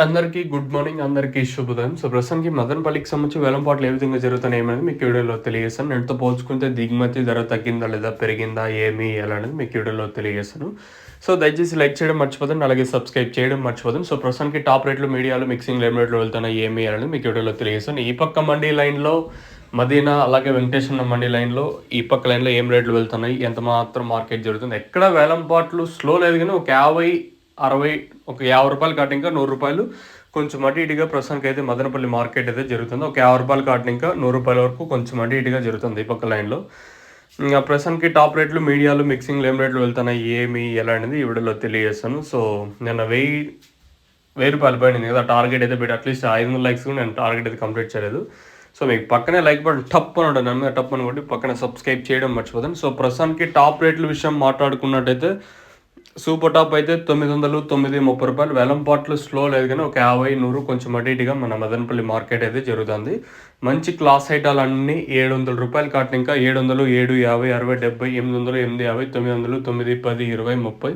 అందరికీ good morning. అందరికీ శుభోదయం. ప్రస్తుతానికి మదనపల్లికి సంబంధించి వేలంపాట్లు ఏ విధంగా జరుగుతున్నాయి అనేది మీకు ఈ వీడియోలో తెలియజేస్తాను. నేటితో పోల్చుకుంటే దిగుమతి ధర తగ్గిందా లేదా పెరిగిందా ఎలా అనేది మీకు ఈ వీడియోలో తెలియజేస్తాను. దయచేసి లైక్ చేయడం మర్చిపోదండి. అలాగే సబ్స్క్రైబ్ చేయడం మర్చిపోదండి. ప్రస్తుతానికి టాప్ రేట్లు మీడియాలు మిక్సింగ్ ఏం రేట్లు వెళ్తున్నాయి అనేది మీకు ఈ వీడియోలో తెలియజేస్తాను. ఈ పక్క మండీ లైన్లో మదీనా అలాగే వెంకటేశ్వర మండీ లైన్లో ఈ పక్క లైన్లో ఏం రేట్లు వెళ్తున్నాయి, ఎంత మాత్రం మార్కెట్ జరుగుతుంది, ఎక్కడ వేలంపాట్లు స్లో లేదు కానీ ఒక 50-60 ఒక 50 రూపాయలు కాటి ఇంకా 100 రూపాయలు కొంచెం అటు ఇటుగా ప్రస్తుతానికి అయితే మదనపల్లి మార్కెట్ అయితే జరుగుతుంది. ఒక 50 రూపాయలు కాటి ఇంకా 100 రూపాయల వరకు కొంచెం అటు ఇటుగా జరుగుతుంది ఈ పక్క లైన్లో. ఇంకా ప్రస్తుతానికి టాప్ రేట్లు మీడియాలు మిక్సింగ్లు ఏం రేట్లు వెళ్తున్నాయి ఎలా అనేది ఈ వీడియోలో తెలియజేస్తాను. నిన్న 1000 రూపాయలు పోయింది కదా టార్గెట్ అయితే పెట్టి అట్లీస్ట్ 500 లైక్స్ కూడా నేను టార్గెట్ అయితే కంప్లీట్ చేయలేదు. మీకు పక్కనే లైక్ బటన్ టప్ అని ఉంటుంది, నన్ను మీద టప్ అని కొట్టి పక్కన సబ్స్క్రైబ్ చేయడం మర్చిపోదండి. ప్రస్తుతానికి టాప్ రేట్ల విషయం మాట్లాడుకున్నట్టయితే సూపర్ టాప్ అయితే 900, 930 రూపాయలు. వేలంపాట్లు స్లో లేదు కానీ ఒక 50, 100 కొంచెం అటు ఇటుగా మన మదనపల్లి మార్కెట్ అయితే జరుగుతుంది. మంచి క్లాస్ ఐటాలు అన్నీ 700 రూపాయలు కాటిన ఇంకా 700, 7, 50, 60, 70, 800, 850, 900, 9, 10, 20, 30,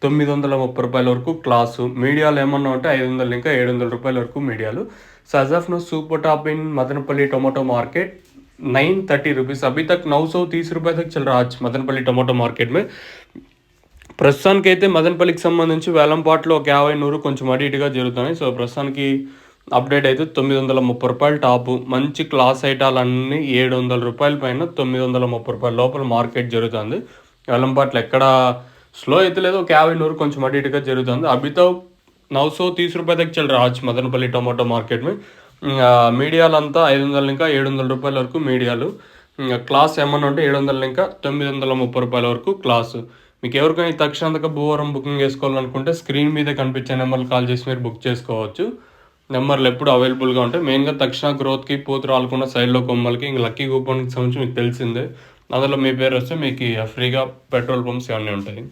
930 రూపాయల వరకు క్లాసు. మీడియాలు ఏమన్నా ఉంటే 500 ఇంకా 700 రూపాయల వరకు మీడియాలు. as of now super top in Madanapalle tomato market 930 rupees अभी तक 930 रुपये तक चल रहा है आज मदनपल्ली टोमेटो मार्केट में. ప్రస్తుతానికి అయితే మదనపల్లికి సంబంధించి వేలంపాట్లు ఒక 50-100 కొంచెం అటు ఇటుగా జరుగుతున్నాయి. ప్రస్తుతానికి అప్డేట్ అయితే 930 రూపాయలు టాపు. మంచి క్లాస్ ఐటాలన్నీ 700 రూపాయల పైన 930 రూపాయల లోపల మార్కెట్ జరుగుతుంది. వేలంపాట్లు ఎక్కడ స్లో అయితే లేదు, ఒక 50-100 కొంచెం అటు ఇటుగా జరుగుతుంది. అభితో 930 रुपये तक चल रहा आज మదనపల్లి టొమాటో మార్కెట్ में. మీడియాలంతా 500 ఇంకా 700 రూపాయల వరకు మీడియాలు. క్లాస్ ఏమన్నా ఉంటే 700 ఇంకా 930 రూపాయల వరకు క్లాసు. మీకు ఎవరికైనా తక్షణంగా భూవరం బుకింగ్ చేసుకోవాలనుకుంటే స్క్రీన్ మీద కనిపించే నెంబర్లు కాల్ చేసి మీరు బుక్ చేసుకోవచ్చు. నెంబర్లు ఎప్పుడు అవైలబుల్గా ఉంటాయి. మెయిన్గా తక్షణ గ్రోత్కి, పూత రాలకుండా సైడ్లో కొమ్మలకి, ఇంక లక్కీ కూపన్కి సంబంధించి మీకు తెలిసిందే. అందులో మీ పేరు వస్తే మీకు ఫ్రీగా పెట్రోల్ పంప్స్ ఇవన్నీ ఉంటాయి.